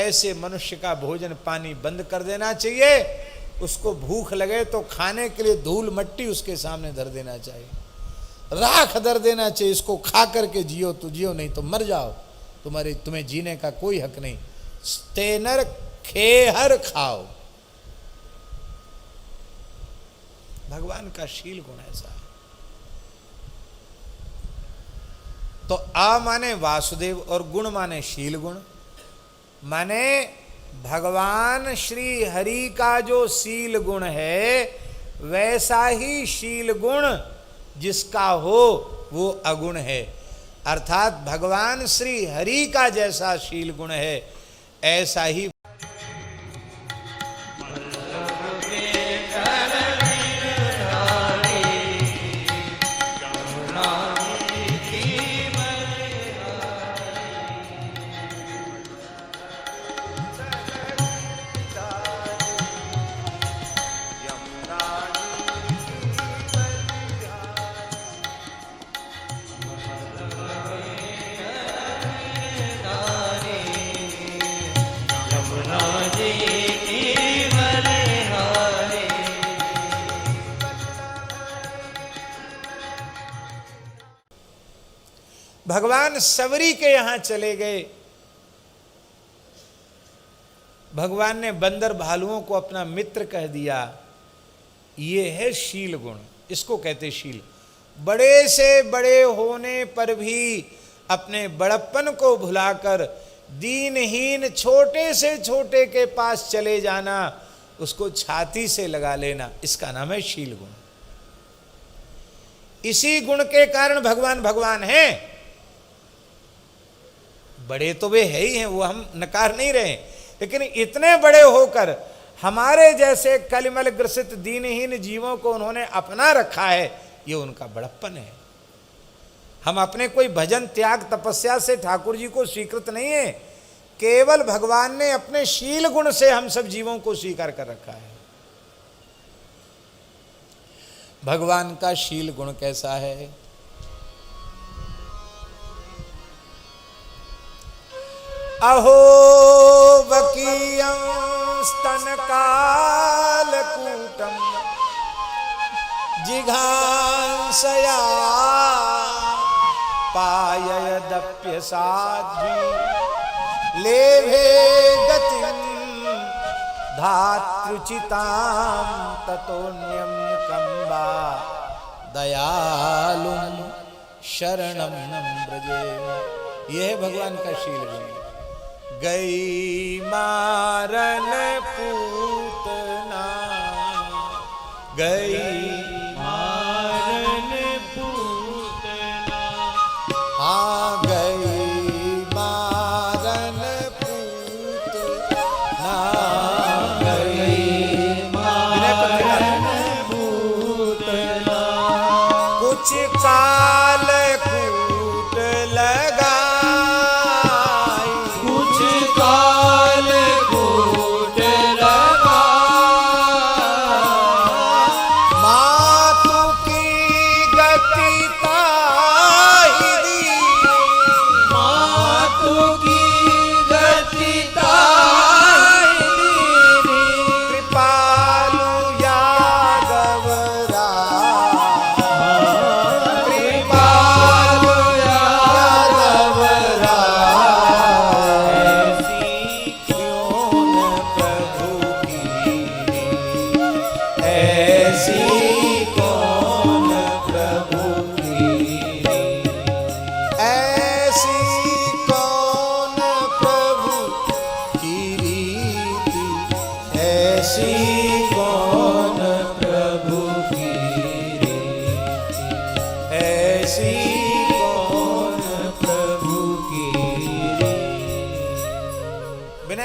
ऐसे मनुष्य का भोजन पानी बंद कर देना चाहिए। उसको भूख लगे तो खाने के लिए धूल मट्टी उसके सामने धर देना चाहिए, राख धर देना चाहिए। इसको खा करके जियो तो जियो, नहीं तो मर जाओ, तुम्हें जीने का कोई हक नहीं। तेनर खेहर खाओ। भगवान का शील गुण ऐसा है। तो आ माने वासुदेव और गुण माने शील गुण, माने भगवान श्री हरि का जो शील गुण है वैसा ही शील गुण जिसका हो वो अगुण है। अर्थात भगवान श्री हरि का जैसा शील गुण है ऐसा ही भगवान सबरी के यहां चले गए। भगवान ने बंदर भालुओं को अपना मित्र कह दिया। ये है शील गुण, इसको कहते शील। बड़े से बड़े होने पर भी अपने बड़प्पन को भुलाकर दीनहीन छोटे से छोटे के पास चले जाना, उसको छाती से लगा लेना, इसका नाम है शील गुण। इसी गुण के कारण भगवान भगवान हैं। बड़े तो वे है ही हैं, वो हम नकार नहीं रहे, लेकिन इतने बड़े होकर हमारे जैसे कलिमल ग्रसित दीनहीन जीवों को उन्होंने अपना रखा है, ये उनका बड़प्पन है। हम अपने कोई भजन त्याग तपस्या से ठाकुर जी को स्वीकृत नहीं है, केवल भगवान ने अपने शील गुण से हम सब जीवों को स्वीकार कर रखा है। भगवान का शील गुण कैसा है? अहो वकीयं स्तन कालकूटं जिघांसया पाययदप्य साध्वी लेभे गतिं धातृचितां ततोऽन्यं कम्बा दयालुं शरणं व्रजे। यह है भगवान का शील गुण। गई मारन पूतना, गई मारन पूतना, हाँ गई मारन पूतना, गई मारन पूतना, कुछ काल कूट लगा,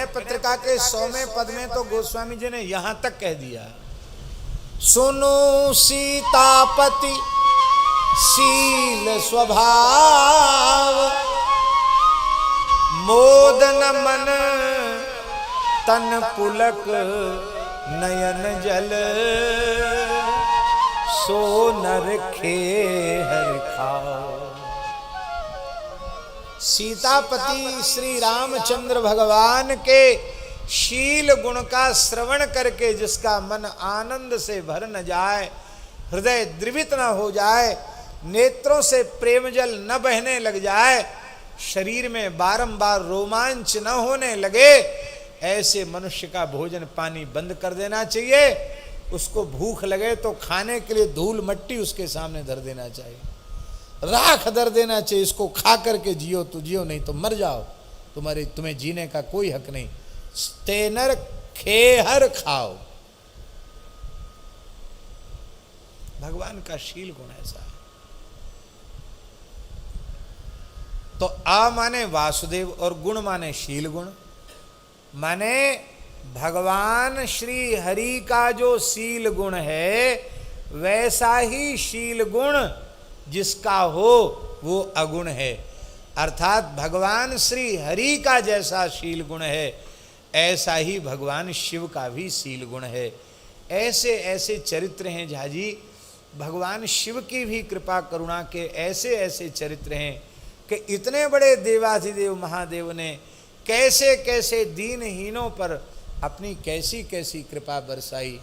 पत्रिका के 100वें पद में तो गोस्वामी जी ने यहां तक कह दिया, सुनो सीतापति शील स्वभाव, मोदन मन तन पुलक नयन जल, सो नर खे हर खाओ। सीतापति श्री रामचंद्र भगवान के शील गुण का श्रवण करके जिसका मन आनंद से भर न जाए, हृदय द्रवित न हो जाए, नेत्रों से प्रेम जल न बहने लग जाए, शरीर में बारंबार रोमांच न होने लगे, ऐसे मनुष्य का भोजन पानी बंद कर देना चाहिए। उसको भूख लगे तो खाने के लिए धूल मट्टी उसके सामने धर देना चाहिए, राख धर देना चाहिए। इसको खा करके जियो तो जियो, नहीं तो मर जाओ, तुम्हें जीने का कोई हक नहीं। तेनर खेहर खाओ। भगवान का शील गुण ऐसा है। तो आ माने वासुदेव और गुण माने शील गुण, माने भगवान श्री हरि का जो शील गुण है वैसा ही शील गुण जिसका हो वो अगुण है। अर्थात भगवान श्री हरि का जैसा शील गुण है ऐसा ही भगवान शिव का भी शील गुण है। ऐसे ऐसे चरित्र हैं झाजी, भगवान शिव की भी कृपा करुणा के ऐसे ऐसे चरित्र हैं कि इतने बड़े देवाधिदेव महादेव ने कैसे कैसे दीनहीनों पर अपनी कैसी कैसी कृपा बरसाई।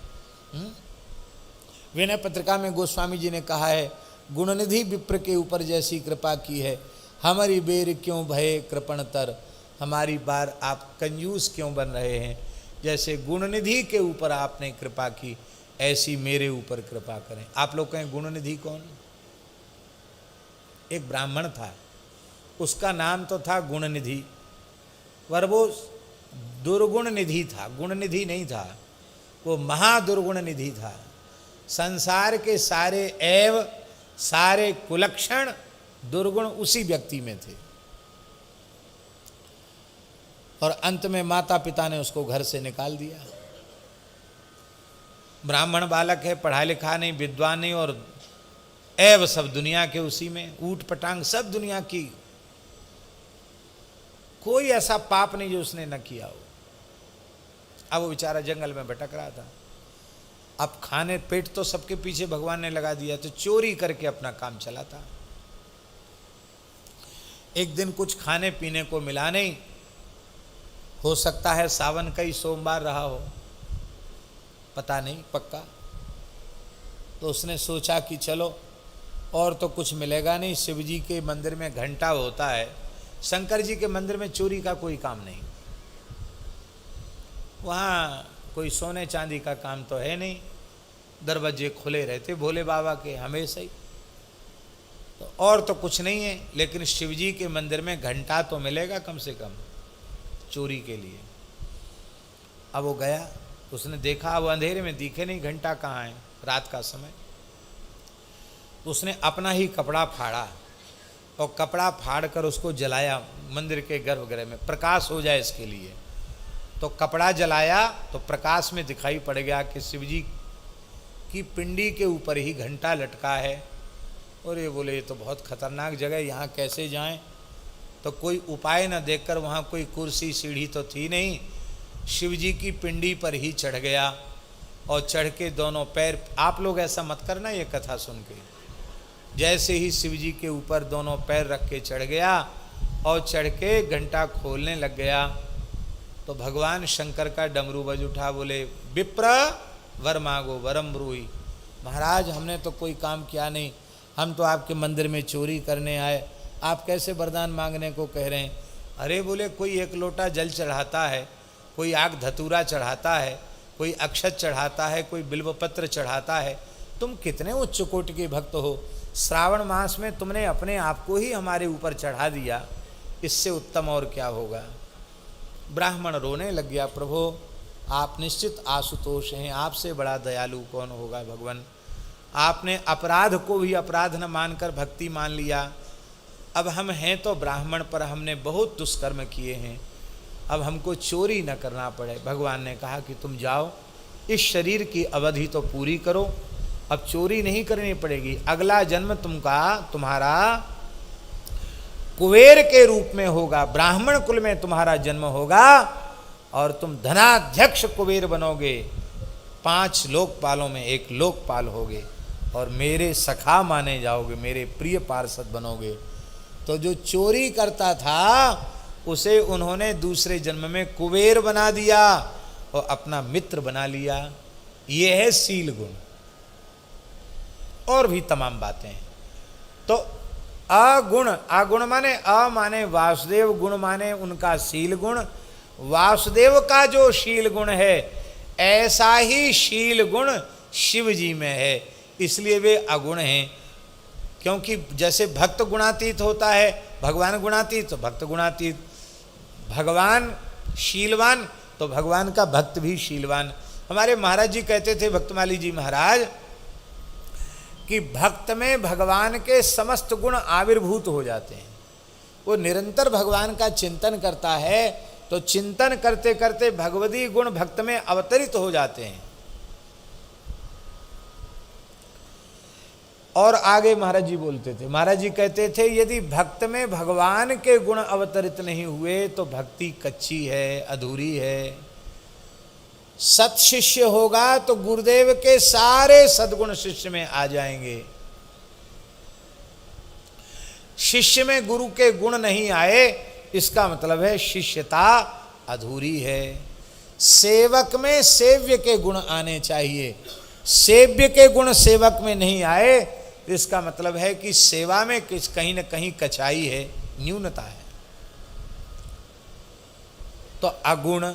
विनय पत्रिका में गोस्वामी जी ने कहा है, गुणनिधि विप्र के ऊपर जैसी कृपा की है, हमारी बेर क्यों भये कृपण तर, हमारी बार आप कंजूस क्यों बन रहे हैं। जैसे गुणनिधि के ऊपर आपने कृपा की ऐसी मेरे ऊपर कृपा करें। आप लोग कहें गुणनिधि कौन? एक ब्राह्मण था, उसका नाम तो था गुणनिधि, पर वो दुर्गुण निधि था, गुणनिधि नहीं था, वो महादुर्गुण निधि था। संसार के सारे एव सारे कुलक्षण दुर्गुण उसी व्यक्ति में थे। और अंत में माता पिता ने उसको घर से निकाल दिया। ब्राह्मण बालक है, पढ़ा लिखा नहीं, विद्वान नहीं, और एव सब दुनिया के उसी में, ऊट पटांग सब दुनिया की, कोई ऐसा पाप नहीं जो उसने न किया हो। अब वो बेचारा जंगल में भटक रहा था। अब खाने पेट तो सबके पीछे भगवान ने लगा दिया, तो चोरी करके अपना काम चलाता। एक दिन कुछ खाने पीने को मिला नहीं, हो सकता है सावन का ही सोमवार रहा हो, पता नहीं पक्का। तो उसने सोचा कि चलो और तो कुछ मिलेगा नहीं, शिव जी के मंदिर में घंटा होता है, शंकर जी के मंदिर में चोरी का कोई काम नहीं, वहाँ कोई सोने चांदी का काम तो है नहीं, दरवाजे खुले रहते भोले बाबा के हमेशा ही, तो और तो कुछ नहीं है, लेकिन शिव जी के मंदिर में घंटा तो मिलेगा कम से कम चोरी के लिए। अब वो गया, उसने देखा वो अंधेरे में दिखे नहीं, घंटा कहाँ है, रात का समय। उसने अपना ही कपड़ा फाड़ा और कपड़ा फाड़ कर उसको जलाया मंदिर के गर्भगृह में, प्रकाश हो जाए इसके लिए। तो कपड़ा जलाया तो प्रकाश में दिखाई पड़ गया कि शिवजी की पिंडी के ऊपर ही घंटा लटका है। और ये बोले ये तो बहुत खतरनाक जगह, यहाँ कैसे जाएं। तो कोई उपाय न देखकर, वहाँ कोई कुर्सी सीढ़ी तो थी नहीं, शिवजी की पिंडी पर ही चढ़ गया और चढ़ के दोनों पैर, आप लोग ऐसा मत करना ये कथा सुन के, जैसे ही शिवजी के ऊपर दोनों पैर रख के चढ़ गया और चढ़ के घंटा खोलने लग गया, तो भगवान शंकर का डमरू बज उठा। बोले विप्र वर मांगो वरम ब्रूहि, महाराज हमने तो कोई काम किया नहीं, हम तो आपके मंदिर में चोरी करने आए, आप कैसे वरदान मांगने को कह रहे हैं। अरे बोले कोई एक लोटा जल चढ़ाता है, कोई आग धतूरा चढ़ाता है, कोई अक्षत चढ़ाता है, कोई बिल्वपत्र चढ़ाता है, तुम कितने उच्च कोटि के भक्त हो, श्रावण मास में तुमने अपने आप को ही हमारे ऊपर चढ़ा दिया, इससे उत्तम और क्या होगा। ब्राह्मण रोने लग गया, प्रभु आप निश्चित आशुतोष हैं, आपसे बड़ा दयालु कौन होगा भगवान। आपने अपराध को भी अपराध न मानकर भक्ति मान लिया। अब हम हैं तो ब्राह्मण, पर हमने बहुत दुष्कर्म किए हैं, अब हमको चोरी न करना पड़े। भगवान ने कहा कि तुम जाओ, इस शरीर की अवधि तो पूरी करो, अब चोरी नहीं करनी पड़ेगी, अगला जन्म तुम्हारा कुबेर के रूप में होगा, ब्राह्मण कुल में तुम्हारा जन्म होगा और तुम धनाध्यक्ष कुबेर बनोगे, 5 लोकपालों में एक लोकपाल होगे और मेरे सखा माने जाओगे, मेरे प्रिय पार्षद बनोगे। तो जो चोरी करता था उसे उन्होंने दूसरे जन्म में कुबेर बना दिया और अपना मित्र बना लिया। ये है शील गुण। और भी तमाम बातें हैं। तो अगुण, अगुण माने अ माने वासुदेव, गुण माने उनका शील गुण। वासुदेव का जो शील गुण है ऐसा ही शील गुण शिव जी में है, इसलिए वे अगुण हैं। क्योंकि जैसे भक्त गुणातीत होता है, भगवान गुणातीत तो भक्त गुणातीत, भगवान शीलवान तो भगवान का भक्त भी शीलवान। हमारे महाराज जी कहते थे, भक्तमाली जी महाराज, कि भक्त में भगवान के समस्त गुण आविर्भूत हो जाते हैं। वो निरंतर भगवान का चिंतन करता है तो चिंतन करते करते भगवदी गुण भक्त में अवतरित हो जाते हैं। और आगे महाराज जी बोलते थे, महाराज जी कहते थे, यदि भक्त में भगवान के गुण अवतरित नहीं हुए तो भक्ति कच्ची है, अधूरी है। सत शिष्य होगा तो गुरुदेव के सारे सद्गुण शिष्य में आ जाएंगे। शिष्य में गुरु के गुण नहीं आए, इसका मतलब है शिष्यता अधूरी है। सेवक में सेव्य के गुण आने चाहिए, सेव्य के गुण सेवक में नहीं आए, इसका मतलब है कि सेवा में कहीं न कहीं कचाई है, न्यूनता है। तो अगुण